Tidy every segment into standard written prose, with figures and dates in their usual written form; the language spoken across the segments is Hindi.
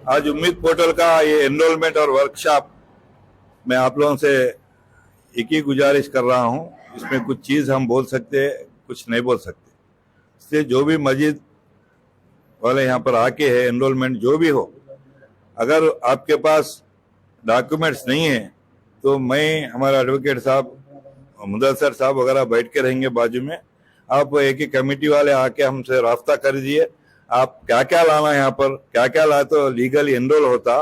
आज उम्मीद पोर्टल का ये एनरोलमेंट और वर्कशॉप मैं आप लोगों से एक ही गुजारिश कर रहा हूँ, इसमें कुछ चीज़ हम बोल सकते हैं, कुछ नहीं बोल सकते। इसलिए जो भी मस्जिद वाले यहाँ पर आके है, एनरोलमेंट जो भी हो, अगर आपके पास डॉक्यूमेंट्स नहीं है तो मैं, हमारा एडवोकेट साहब, मुदस्सर साहब वगैरह बैठ के रहेंगे बाजू में। आप एक ही कमेटी वाले आके हमसे रास्ता कर दीजिए, आप क्या क्या लाना है यहाँ पर, क्या क्या लाए तो लीगली एनरोल होता,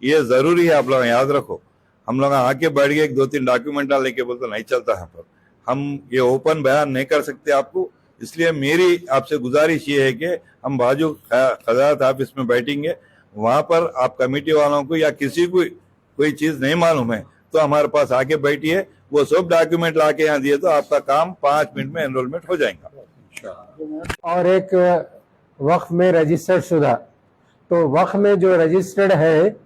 ये जरूरी है। आप लोग याद रखो, हम लोग आके बैठ गए 2-3 डॉक्यूमेंट लेके बोलते नहीं चलता यहाँ पर, हम ये ओपन बयान नहीं कर सकते आपको। इसलिए मेरी आपसे गुजारिश ये है कि हम बाजू खजानत ऑफिस में बैठेंगे, वहां पर आप कमेटी वालों को या किसी को कोई चीज नहीं मालूम है तो हमारे पास आके बैठिए, वो सब डॉक्यूमेंट ला के यहाँ दिए तो आपका काम 5 मिनट में एनरोलमेंट हो जाएगा। और एक वक्फ में रजिस्टर्ड शुदा, तो वक्फ में जो रजिस्टर्ड है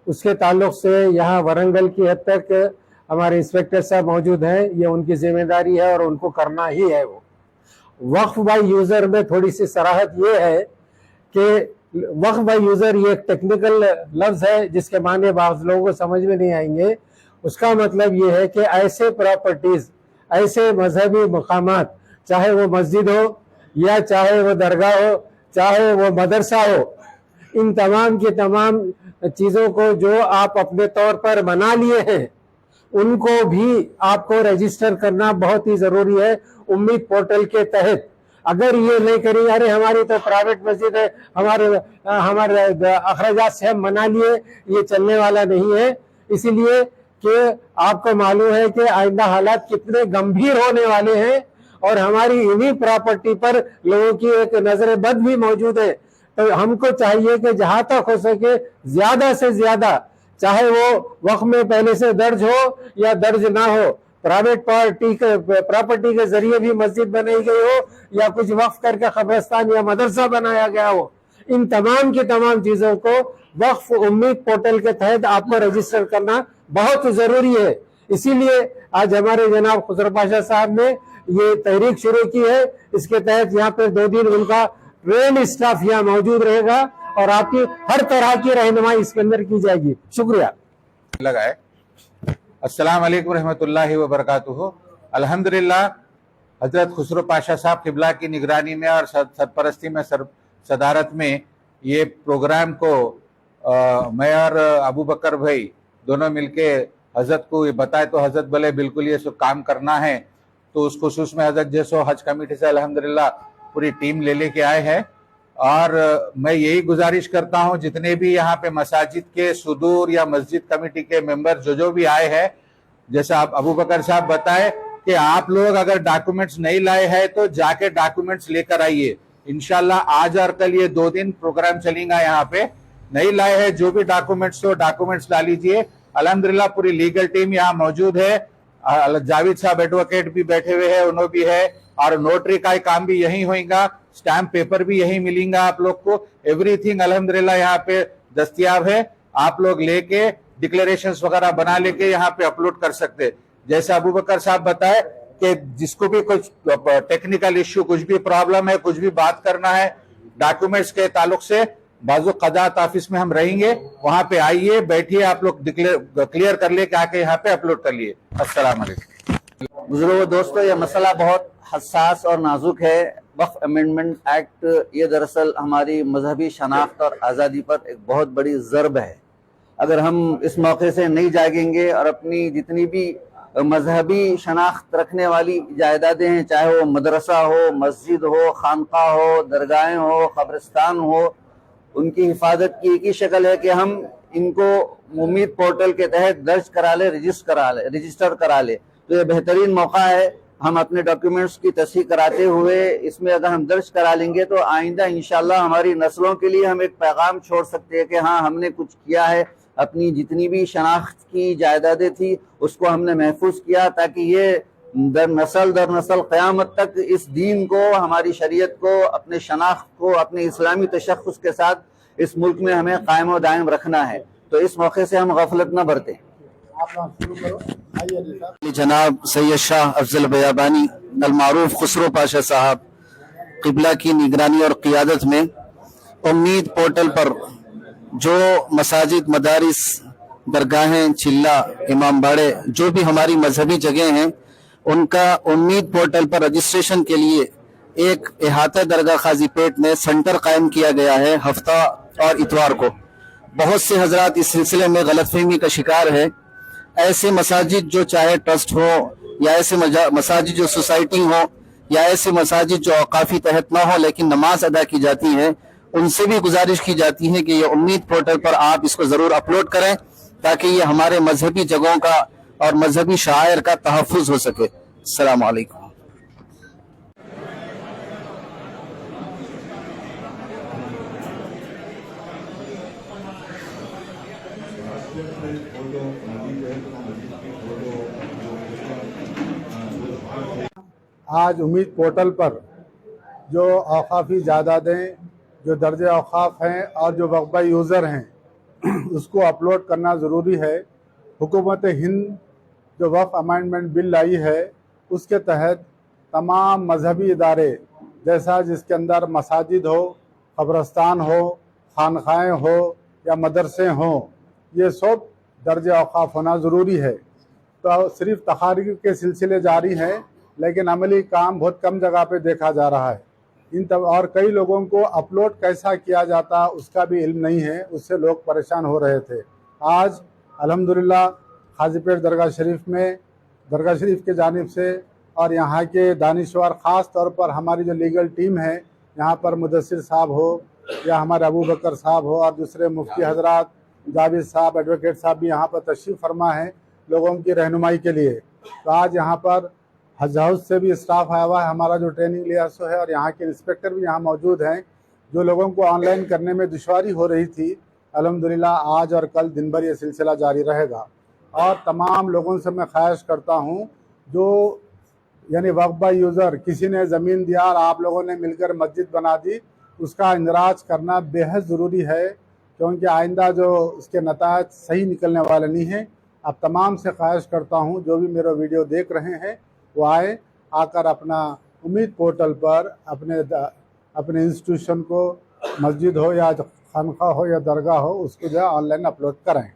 उसके ताल्लुक से यहाँ वरंगल की हद तक हमारे इंस्पेक्टर साहब मौजूद हैं, ये उनकी जिम्मेदारी है और उनको करना ही है। वो वक्फ बाय यूजर में थोड़ी सी सराहत ये है कि वक्फ बाय यूजर ये एक टेक्निकल लफ्ज है जिसके माने बाज़ लोगों को समझ में नहीं आएंगे। उसका मतलब ये है कि ऐसे प्रॉपर्टीज, ऐसे मजहबी मकामात, चाहे वो मस्जिद हो या चाहे वो दरगाह हो, चाहे वो मदरसा हो, इन तमाम की तमाम चीज़ों को जो आप अपने तौर पर बना लिए हैं उनको भी आपको रजिस्टर करना बहुत ही ज़रूरी है उम्मीद पोर्टल के तहत। अगर ये नहीं करें, अरे हमारी तो प्राइवेट मस्जिद है, हमारे अखराजात से हम मना लिए, ये चलने वाला नहीं है। इसीलिए कि आपको मालूम है कि आइंदा हालात कितने गंभीर होने वाले हैं और हमारी इन्हीं प्रॉपर्टी पर लोगों की एक नजर बद भी मौजूद है। तो हमको चाहिए कि जहां तक हो सके ज्यादा से ज्यादा, चाहे वो वक्फ में पहले से दर्ज हो या दर्ज ना हो, प्राइवेट प्रॉपर्टी के जरिए भी मस्जिद बनाई गई हो या कुछ वक्फ करके कब्रिस्तान या मदरसा बनाया गया हो, इन तमाम की तमाम चीजों को वक्फ उम्मीद पोर्टल के तहत आपको रजिस्टर करना बहुत जरूरी है। इसीलिए आज हमारे जनाब खुसरो पाशा साहब ने ये तहरीक शुरू की है। इसके तहत यहाँ पे 2 दिन उनका ट्रेन स्टाफ यहाँ मौजूद रहेगा और आपकी हर तरह की रहनुमाई इसके अंदर की जाएगी। शुक्रिया। लगाए। अस्सलाम वालेकुम रहमतुल्लाहि व बरकातुहू। अल्हम्दुलिल्लाह, हजरत खुसरो पाशा साहब किबला की निगरानी में और सरपरस्ती में, सदारत में ये प्रोग्राम को मैं और अबू बकर भाई दोनों मिलके हजरत को ये बताए तो हजरत बोले बिल्कुल ये सब काम करना है। तो उस खुसूस में हजरत जैसो हज कमेटी से अल्हम्दुलिल्लाह पूरी टीम लेके आए हैं। और मैं यही गुजारिश करता हूं जितने भी यहाँ पे मसाजिद के सुदूर या मस्जिद कमेटी के मेंबर जो भी आए हैं, जैसा आप अबू बकर साहब बताए कि आप लोग अगर डॉक्यूमेंट्स नहीं लाए हैं तो जाके डॉक्यूमेंट्स लेकर आइए। इंशाल्लाह आज और कल ये 2 दिन प्रोग्राम चलेगा। यहाँ पे नहीं लाए हैं जो भी डॉक्यूमेंट्स हो, डॉक्यूमेंट्स ला लीजिए। अल्हम्दुलिल्लाह पूरी लीगल टीम यहाँ मौजूद है। जावेद साहब एडवोकेट भी बैठे हुए हैं, उन्होंने भी है, और नोटरी का काम भी यही होगा, स्टैम्प पेपर भी यही मिलेगा आप लोग को। एवरीथिंग अल्हम्दुलिल्लाह यहाँ पे दस्तयाब है। आप लोग लेके डिक्लेरेशंस वगैरह बना लेके यहाँ पे अपलोड कर सकते। जैसे अबू बकर साहब बताए कि जिसको भी कुछ टेक्निकल इश्यू, कुछ भी प्रॉब्लम है, कुछ भी बात करना है डॉक्यूमेंट्स के ताल्लुक से, बाजू कजात ऑफिस में हम रहेंगे, वहां पे आइए, बैठिए, आप लोग क्लियर कर ले के आके यहाँ पे अपलोड कर लिए। अस्सलाम वालेकुम। बुजुर्गों, दोस्तों, ये मसला बहुत हसास और नाजुक है। वक्फ अमेंडमेंट एक्ट ये दरअसल हमारी मजहबी शनाख्त और आज़ादी पर एक बहुत बड़ी ज़रब है। अगर हम इस मौके से नहीं जागेंगे और अपनी जितनी भी मजहबी शनाख्त रखने वाली जायदादें हैं, चाहे वो मदरसा हो, मस्जिद हो, खानका हो, दरगाहें हो, कब्रिस्तान हो, उनकी हिफाजत की एक ही शक्ल है कि हम इनको उम्मीद पोर्टल के तहत दर्ज करा ले, रजिस्टर करा ले। तो ये बेहतरीन मौका है। हम अपने डॉक्यूमेंट्स की तस्हीह कराते हुए इसमें अगर हम दर्ज करा लेंगे तो आइंदा इंशाल्लाह हमारी नस्लों के लिए हम एक पैगाम छोड़ सकते हैं कि हाँ, हमने कुछ किया है, अपनी जितनी भी शनाख्त की जायदादें थी उसको हमने महफूज किया, ताकि ये दर नस्ल क़यामत तक इस दीन को, हमारी शरीयत को, अपने शनाख्त को, अपने इस्लामी तशख़्ख़ुस के साथ इस मुल्क में हमें कायम व दायम रखना है। तो इस मौके से हम गफलत न बरतें। जनाब सैयद शाह अफजल बयाबानी अलमारूफ खुसरो पाशा साहब किबला की निगरानी और क़ियादत में उम्मीद पोर्टल पर जो मसाजिद, मदारिस, दरगाहें, चिल्ला, इमाम बाड़े, जो भी हमारी मजहबी जगह हैं, उनका उम्मीद पोर्टल पर रजिस्ट्रेशन के लिए एक इहाता दरगाह काजीपेट में सेंटर कायम किया गया है हफ्ता और इतवार को। बहुत से हजरात इस सिलसिले में गलतफहमी का शिकार है। ऐसे मसाजिद जो चाहे ट्रस्ट हो, या ऐसे मसाजिद जो सोसाइटी हो, या ऐसे मसाजिद जो औकाफी तहत ना हो लेकिन नमाज अदा की जाती है, उनसे भी गुजारिश की जाती है कि ये उम्मीद पोर्टल पर आप इसको ज़रूर अपलोड करें ताकि ये हमारे मजहबी जगहों का और मजहबी शायर का तहफ़्फ़ुज़ हो सके। अस्सलाम वालेकुम। आज उम्मीद पोर्टल पर जो औकाफ़ी जायदादें, जो दर्जे औकाफ हैं और जो वक्फ़ा यूज़र हैं उसको अपलोड करना ज़रूरी है। हुकूमत हिंद जो वक्फ़ अमेंडमेंट बिल लाई है उसके तहत तमाम मजहबी इदारे, जैसा जिसके अंदर मसाजिद हो, कब्रस्तान हो, खानखाएँ हो या मदरसे हों, ये सब दर्जे औकाफ होना ज़रूरी है। तो सिर्फ तकारीर के सिलसिले जारी हैं लेकिन अमली काम बहुत कम जगह पे देखा जा रहा है। और कई लोगों को अपलोड कैसा किया जाता उसका भी इल्म नहीं है, उससे लोग परेशान हो रहे थे। आज अल्हम्दुलिल्लाह काजीपेट दरगाह शरीफ के जानिब से और यहाँ के दानिश्वर, ख़ास तौर पर हमारी जो लीगल टीम है, यहाँ पर मुदस्सिर साहब हो या हमारे अबू बकर साहब हो और दूसरे मुफ्ती हजरात, जावेद साहब, एडवोकेट साहब भी यहाँ पर तशरीफ़ फरमा है लोगों की रहनुमाई के लिए। तो आज यहाँ पर हज हाउस से भी स्टाफ आया हुआ है हमारा जो ट्रेनिंग लिया सो है, और यहाँ के इंस्पेक्टर भी यहाँ मौजूद हैं। जो लोगों को ऑनलाइन करने में दुश्वारी हो रही थी, अल्हम्दुलिल्लाह आज और कल दिन भर ये सिलसिला जारी रहेगा। और तमाम लोगों से मैं ख्वाहिश करता हूँ जो यानी वक्फ़ा यूज़र, किसी ने ज़मीन दिया और आप लोगों ने मिलकर मस्जिद बना दी, उसका इंदराज करना बेहद ज़रूरी है, क्योंकि आइंदा जो उसके नतायज सही निकलने वाले नहीं हैं। अब तमाम से ख्वाहिश करता हूँ जो भी मेरा वीडियो देख रहे हैं वो आए, आकर अपना उम्मीद पोर्टल पर अपने इंस्टीट्यूशन को, मस्जिद हो या खानका हो या दरगाह हो, उसको जो है ऑनलाइन अपलोड करें।